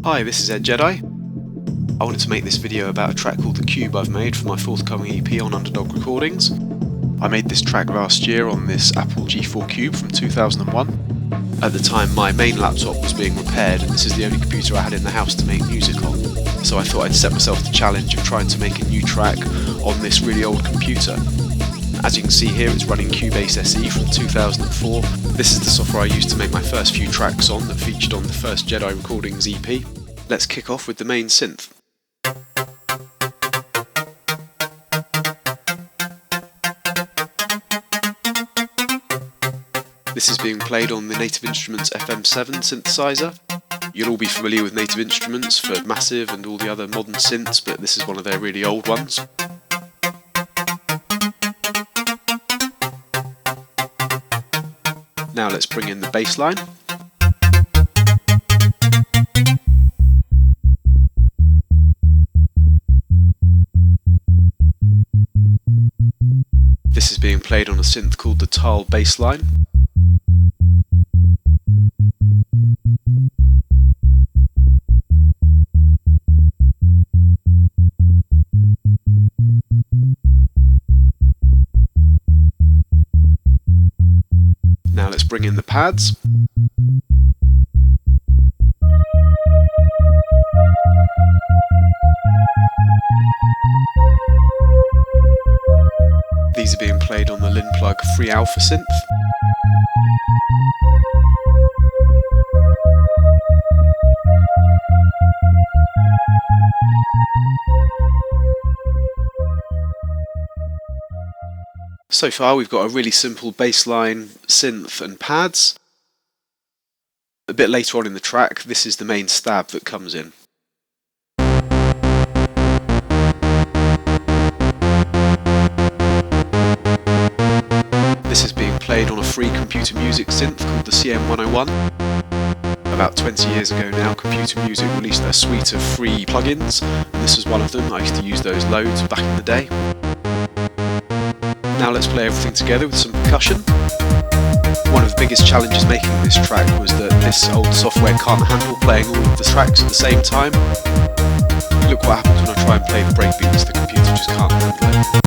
Hi, this is Ed Jedi. I wanted to make this video about a track called The Cube I've made for my forthcoming EP on Underdog Recordings. I made this track last year on this Apple G4 Cube from 2001. At the time my main laptop was being repaired and this is the only computer I had in the house to make music on. So I thought I'd set myself the challenge of trying to make a new track on this really old computer. As you can see here, it's running Cubase SE from 2004. This is the software I used to make my first few tracks on that featured on the first Jedi Recordings EP. Let's kick off with the main synth. This is being played on the Native Instruments FM7 synthesizer. You'll all be familiar with Native Instruments for Massive and all the other modern synths, but this is one of their really old ones. Now let's bring in the bass line. This is being played on a synth called the Tile bass line. Now let's bring in the pads. These are being played on the Linplug 3 Alpha synth. So far we've got a really simple bass line, synth and pads. A bit later on in the track, this is the main stab that comes in. This is being played on a free computer music synth called the CM101. About 20 years ago now, Computer Music released their suite of free plugins, and this was one of them. I used to use those loads back in the day. Now let's play everything together with some percussion. One of the biggest challenges making this track was that this old software can't handle playing all of the tracks at the same time. Look what happens when I try and play the breakbeats, the computer just can't handle it.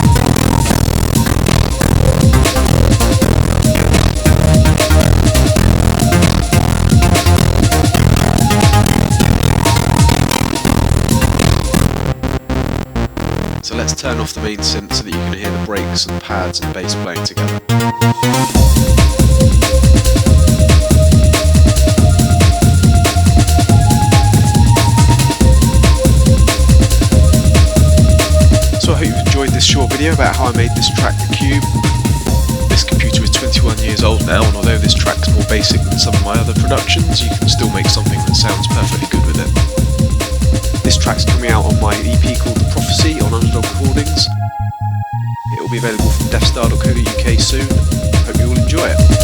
So let's turn off the main synth so that you can hear the breaks and pads and bass playing together. So I hope you've enjoyed this short video about how I made this track, The Cube. This computer is 21 years old now, and although this track's more basic than some of my other productions, you can still make something that sounds perfectly good with it. This track's coming out on my EP called The Prophecy on Underdog Recordings. It will be available from deathstar.co.uk soon. Hope you all enjoy it.